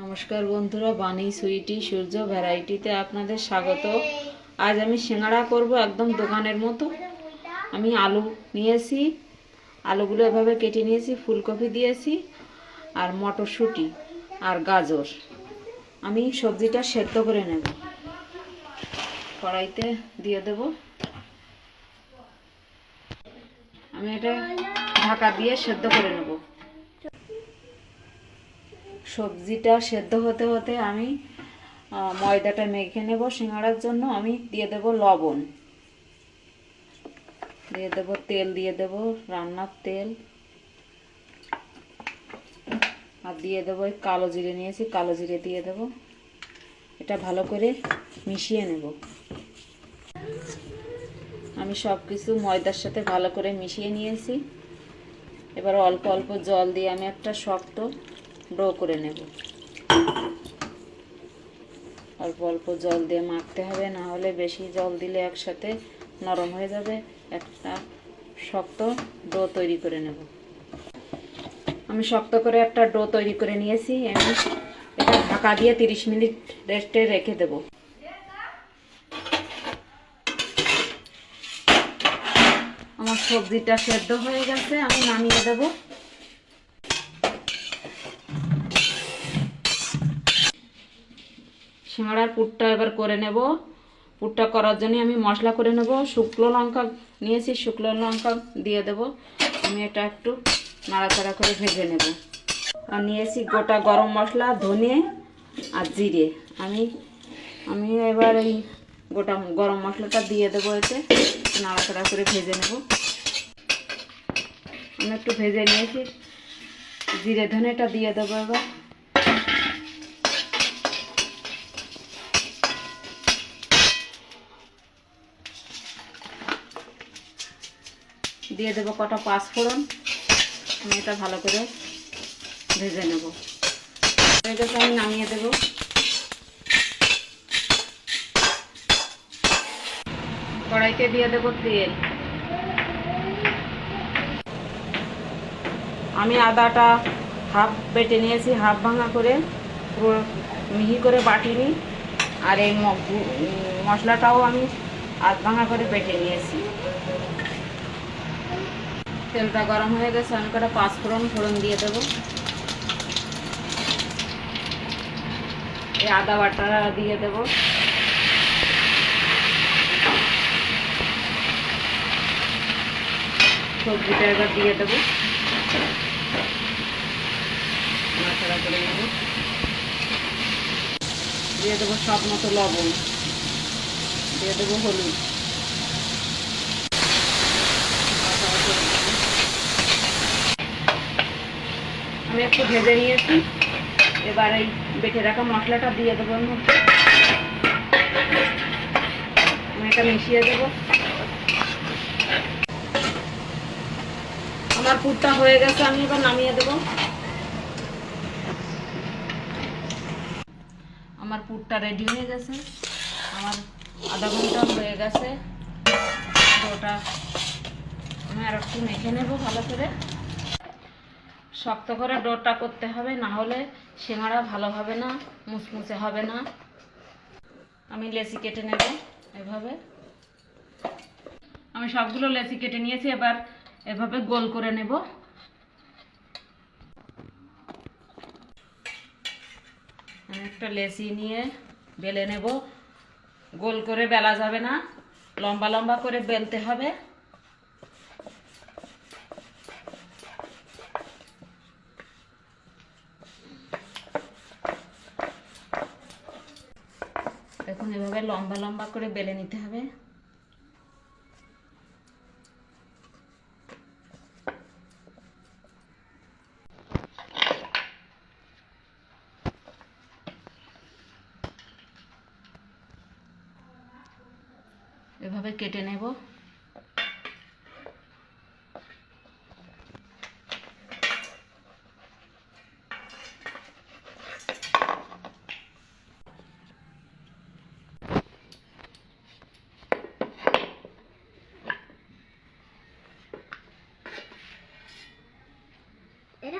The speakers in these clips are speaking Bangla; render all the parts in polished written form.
নমস্কার বন্ধুরা, বানি সুইটি সূর্য ভ্যারাইটিতে আপনাদের স্বাগত। আজ আমি সিঙ্গাড়া করব একদম দোকানের মতো। আমি আলু নিয়েছি, আলুগুলো এভাবে কেটে নিয়েছি, ফুলকপি দিয়েছি আর মটরশুঁটি আর গাজর। আমি সবজিটা সেদ্ধ করে নেব, কড়াইতে দিয়ে দেব। আমি এটা ঢাকা দিয়ে সেদ্ধ করে নেব। সবজিটা সেদ্ধ হতে হতে আমি ময়দাটা মেখে নেব সিঙ্গাড়ার জন্য। আমি দিয়ে দেব লবণ, দিয়ে দেব তেল, দিয়ে দেব রান্নার তেল, আর দিয়ে দেবো কালো জিরে নিয়েছি, কালো জিরে দিয়ে দেব। এটা ভালো করে মিশিয়ে নেব। আমি সব কিছু ময়দার সাথে ভালো করে মিশিয়ে নিয়েছি। এবার অল্প অল্প জল দিয়ে আমি একটা শক্ত ডো করে নেব। অল্প অল্প জল দিয়ে মাখতে হবে, না হলে বেশি জল দিলে একসাথে নরম হয়ে যাবে। একটা শক্ত ডো তৈরি করে নেব। আমি শক্ত করে একটা ডো তৈরি করে নিয়েছি। আমি এটা ঢাকা দিয়ে 30 মিনিট রেস্টে রেখে দেব। আমার সবজিটা সেদ্ধ হয়ে গেছে, আমি নামিয়ে দেব। সিঙ্গাড়ার পুরটা এবার করে নেব। পুরটা করার জন্য আমি মশলা করে নেব। শুকনো লঙ্কা নিয়েছি, শুকনো লঙ্কা দিয়ে দেব। আমি এটা একটু নাড়াচাড়া করে ভেজে নেব। আর নিয়েছি গোটা গরম মশলা, ধনে আর জিরে। আমি এবার এই গোটা গরম মশলাটা দিয়ে দেবো, এতে নাড়াচাড়া করে ভেজে নেব। আমি একটু ভেজে নিয়েছি, জিরে ধনেটা দিয়ে দেবো। এবার দিয়ে দেবো কটা পাঁচফোড়ন। আমি এটা ভালো করে ভেজে নেব। হয়ে গেছে, আমি নামিয়ে দেব। কড়াইতে দিয়ে দেবো তেল। আমি আদাটা হাফ বেটে নিয়েছি, হাফ ভাঙা করে, পুরো মিহি করে বাটিনি। আর এই মশলাটাও আমি আধ ভাঙা করে বেটে নিয়েছি। তেলটা গরম হয়ে গেছে, আমি কটা পাঁচফোড়ন দিয়ে দেবো। এই আদা বাটা দিয়ে দেবো। সবজিটা এবার দিয়ে দেবো, নাড়াচাড়া করে নেব। দিয়ে দেবো স্বাদ মতো লবণ, দিয়ে দেবো হলুদ। আমি একটু ভেজে নিয়েছি। এবার এই বেটে রাখা মশলাটা দিয়ে দেবো এর মধ্যে। আমি এটা মিশিয়ে দেবো। আমার পুরটা হয়ে গেছে, আমি এবার নামিয়ে দেবো। আমার পুরটা রেডি হয়ে গেছে। আমার আধা ঘন্টা হয়ে গেছে। ওটা আমি আর একটু মেখে নেব ভালো করে। শক্ত করে ডোটা করতে হবে, না হলে সিঙ্গাড়া ভালো হবে না, মুচমুচে হবে না। আমি লেচি কেটে নেব এভাবে। আমি সবগুলো লেচি কেটে নিয়েছি। এবার এভাবে গোল করে নেব। আমি একটা লেচি নিয়ে বেলে নেব। গোল করে বেলা যাবে না, লম্বা লম্বা করে বেলতে হবে। দেখুন, এভাবে লম্বা লম্বা করে বেলে নিতে হবে। এভাবে কেটে নেব।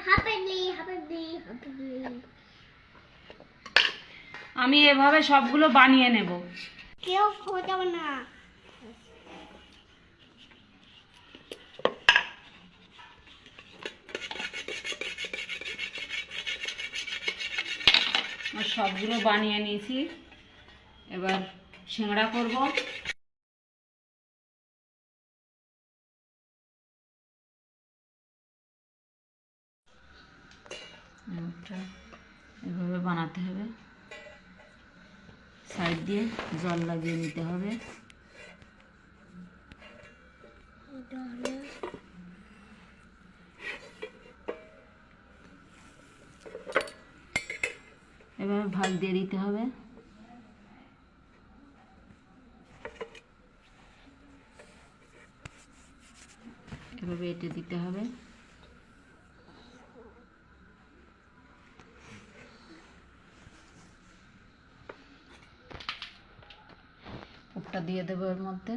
Happily. আমি এভাবে সবগুলো বানিয়ে নেব। কেউ খোঁজাবে না। সবগুলো বানিয়ে নিয়েছি, এবার সিঙ্গাড়া করব। এভাবে বানাতে হবে, সাইড দিয়ে জল লাগিয়ে নিতে হবে। এভাবে ভাগ দিয়ে দিতে হবে। এভাবে এঁটে দিতে হবে। পুরটা দিয়ে দেবো এর মধ্যে।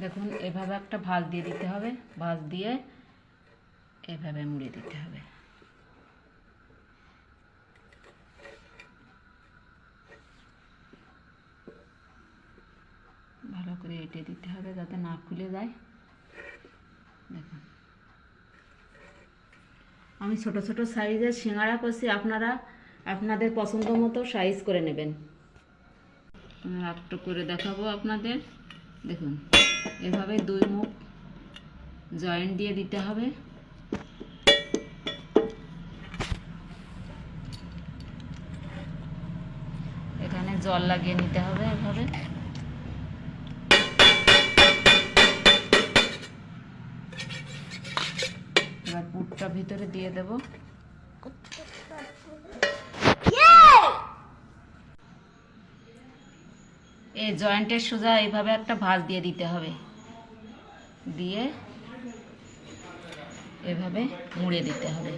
দেখুন এভাবে একটা ভাঁজ দিয়ে দিতে হবে, ভাঁজ দিয়ে এভাবে মুড়ে দিতে হবে। ভালো করে এঁটে দিতে হবে যাতে না খুলে যায়। দেখুন আমি ছোট ছোট সাইজের সিঙ্গাড়া করছি, আপনারা আপনাদের পছন্দ মতো সাইজ করে নেবেন। একটু করে দেখাবো আপনাদের। দেখুন এভাবে দুই মুখ জয়েন্ট দিয়ে দিতে হবে। এখানে জল লাগিয়ে নিতে হবে এভাবে। এবার পুরটা ভিতরে দিয়ে দেব। এই জয়েন্টের সোজা এইভাবে একটা ভাঁজ দিয়ে দিতে হবে, দিয়ে এভাবে মুড়ে দিতে হবে।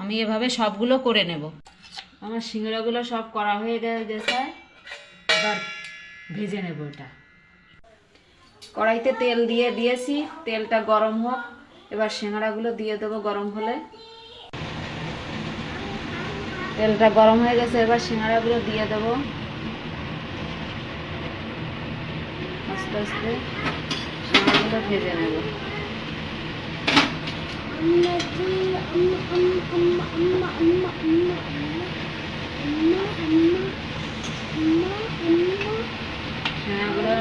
আমি এভাবে সবগুলো করে নেব। আমার সিঙ্গাড়াগুলো সব করা হয়ে গেছে, এবার ভেজে নেব। এটা কড়াইতে তেল দিয়ে দিয়েছি, তেলটা গরম হোক। এবার সিঙ্গাড়াগুলো দিয়ে দেবো গরম হলে। তেলটা গরম হয়ে গেছে, এবার সিঙ্গাড়াগুলো দিয়ে দেবো আস্তে আস্তে। সিঙ্গাড়াগুলো ভেজে নেব। সিঙ্গাড়াগুলো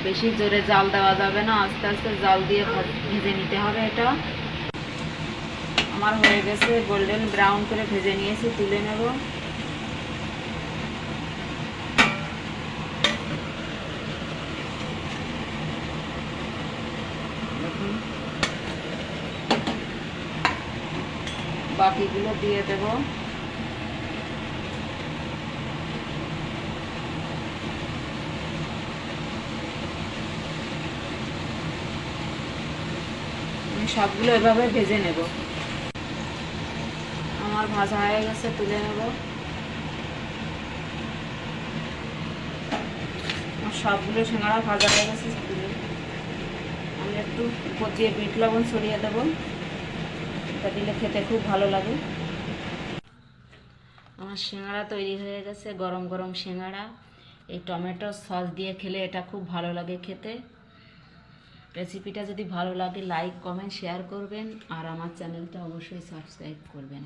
বেশি জোরে জাল দেওয়া যাবে না, আস্তে আস্তে জাল দিয়ে ভেজে নিতে হবে। এটা আমার হয়ে গেছে, গোল্ডেন ব্রাউন করে ভেজে নিয়েছি, তুলে নেব। দেখুন বাকিগুলো দিয়ে দেব। আমি সবগুলো এভাবে ভেজে নেব। আমার ভাজা হয়ে গেছে, তুলে নেব। সবগুলো সিঙ্গাড়া ভাজা হয়ে গেছে, তুলে আমি একটু উপর দিয়ে বিট লবণ ছড়িয়ে দেবো। এটা দিলে খেতে খুব ভালো লাগে। আমার সিঙ্গাড়া তৈরি হয়ে গেছে, গরম গরম সিঙ্গাড়া। এই টমেটো সস দিয়ে খেলে এটা খুব ভালো লাগে খেতে। রেসিপিটা যদি ভালো লাগে লাইক কমেন্ট শেয়ার করবেন, আর আমার চ্যানেলটা অবশ্যই সাবস্ক্রাইব করবেন।